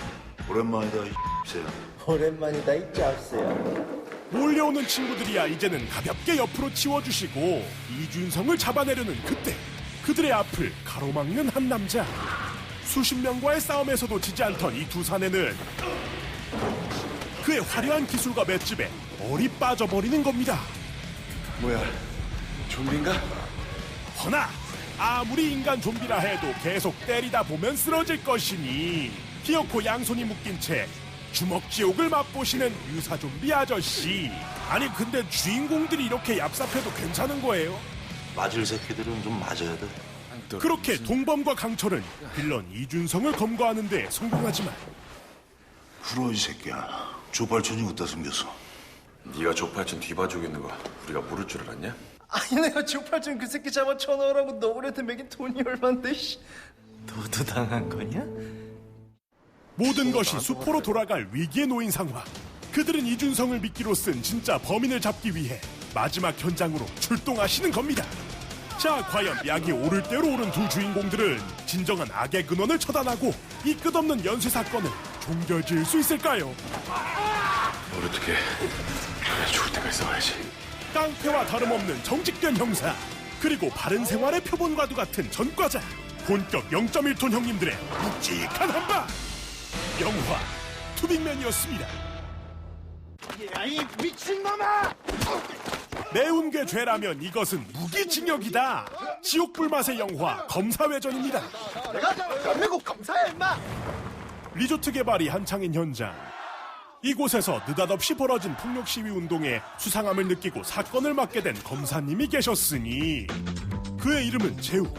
오랜만이다 이 새야. 오랜만이다 이 짭새야. 몰려오는 친구들이야 이제는 가볍게 옆으로 치워주시고 이준성을 잡아내려는 그때 그들의 앞을 가로막는 한 남자. 수십 명과의 싸움에서도 지지 않던 이 두 사내는 그의 화려한 기술과 맷집에 얼이 빠져버리는 겁니다. 뭐야, 좀비인가? 허나 아무리 인간 좀비라 해도 계속 때리다 보면 쓰러질 것이니 기어코 양손이 묶인 채 주먹지옥을 맛보시는 유사 좀비 아저씨. 아니 근데 주인공들이 이렇게 얍삽해도 괜찮은 거예요? 맞을 새끼들은 좀 맞아야 돼. 그렇게 동범과 강철은 빌런 이준성을 검거하는데 성공하지만 불어 이 새끼야. 조발촌이 어디다 숨겼어? 네가 조팔촌 뒤봐주겠는 거 우리가 모를 줄 알았냐? 아니 내가 조팔촌 그 새끼 잡아 쳐넣으라고 너구리한테 매긴 돈이 얼만데 씨. 너도 당한 거냐? 모든 것이 수포로 돌아갈 위기에 놓인 상황. 그들은 이준성을 미끼로 쓴 진짜 범인을 잡기 위해 마지막 현장으로 출동하시는 겁니다. 자, 과연 약이 오를 대로 오른 두 주인공들은 진정한 악의 근원을 처단하고 이 끝없는 연쇄 사건을 종결지을 수 있을까요? 뭘 어떻게 그래 죽을 때까지 싸워야지. 깡패와 다름없는 정직된 형사, 그리고 바른 생활의 표본과도 같은 전과자. 본격 0.1톤 형님들의 묵직한 한방. 영화 투빅맨이었습니다. 야, 이 미친놈아! 매운 게 죄라면 이것은 무기징역이다. 지옥불맛의 영화 검사회전입니다. 내가 대한민국 검사야 임마! 리조트 개발이 한창인 현장. 이곳에서 느닷없이 벌어진 폭력 시위 운동에 수상함을 느끼고 사건을 맡게 된 검사님이 계셨으니 그의 이름은 재욱.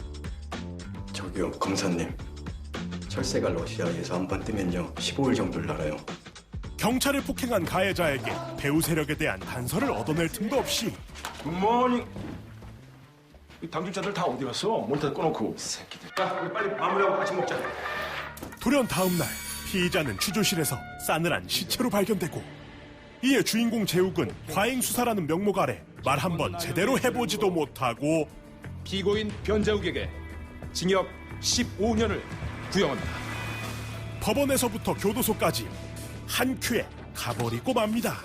저기요 검사님, 철새가 러시아에서 한 번 뜨면요 15일 정도를 날아요. 경찰을 폭행한 가해자에게 배후 세력에 대한 단서를 얻어낼 틈도 없이 굿모닝. 이 당직자들 다 어디 갔어? 모니터 꺼놓고. 새끼들. 자, 우리 빨리 마무리하고 같이 먹자. 돌연 다음날 피의자는 취조실에서 싸늘한 시체로 발견되고 이에 주인공 재욱은 과잉 수사라는 명목 아래 말 한 번 제대로 해보지도 못하고 피고인 변재욱에게 징역 15년을 구형합니다. 법원에서부터 교도소까지 한 큐에 가버리고 맙니다.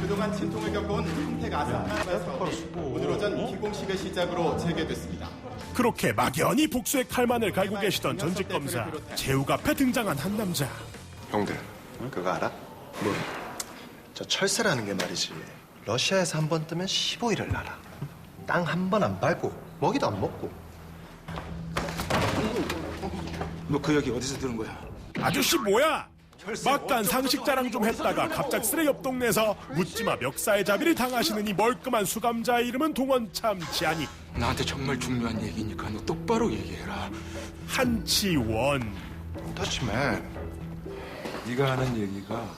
그동안 진통을 겪어온 평택 아산에서 오늘 오전 기공식을 시작으로 재개됐습니다. 그렇게 막연히 복수의 칼만을 갈고 계시던 전직 검사 재욱 앞에 등장한 한 남자. 형들, 그거 알아? 뭐? 저 철새라는 게 말이지. 러시아에서 한 번 뜨면 15일을 날아. 땅 한 번 안 밟고 먹이도 안 먹고. 너 그 얘기 어디서 들은 거야? 아저씨 뭐야? 막간 상식 자랑 좀 했다가 갑작스레 옆 동네에서 묻지마 멱살 잡이를 당하시는 이 멀끔한 수감자의 이름은 동원참치아니 나한테 정말 중요한 얘기니까 너 똑바로 얘기해라. 한치원. 터치맨. 네가 하는 얘기가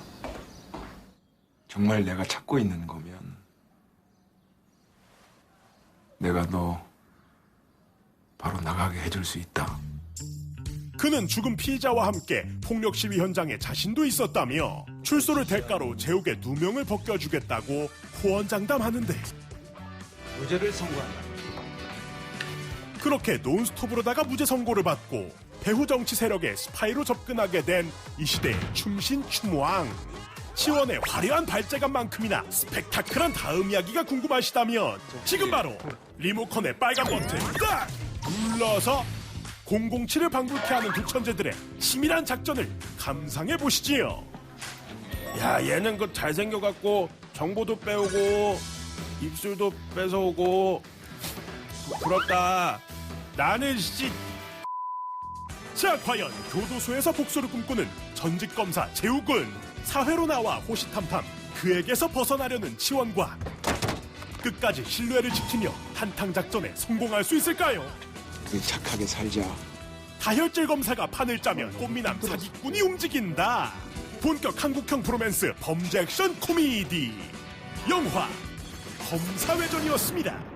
정말 내가 찾고 있는 거면 내가 너 바로 나가게 해줄 수 있다. 그는 죽은 피의자와 함께 폭력 시위 현장에 자신도 있었다며 출소를 대가로 제욱의 2명을 벗겨주겠다고 호언장담하는데 무죄를 선고한다. 그렇게 논스톱으로다가 무죄 선고를 받고 배후 정치 세력의 스파이로 접근하게 된 이 시대의 춤신춤왕. 치원의 화려한 발재간만큼이나 스펙타클한 다음 이야기가 궁금하시다면 지금 바로 리모컨의 빨간 버튼 딱 눌러서 007을 방불케 하는 두 천재들의 치밀한 작전을 감상해 보시지요. 야, 얘는 그 잘생겨갖고 정보도 빼오고 입술도 뺏어오고 부럽다. 나는 씨. 자, 과연 교도소에서 복수를 꿈꾸는 전직 검사 제욱은 사회로 나와 호시탐탐 그에게서 벗어나려는 치원과 끝까지 신뢰를 지키며 한탕 작전에 성공할 수 있을까요? 착하게 살자. 다혈질 검사가 판을 짜면 꽃미남 사기꾼이 움직인다. 본격 한국형 브로맨스 범죄 액션 코미디 영화 검사회전이었습니다.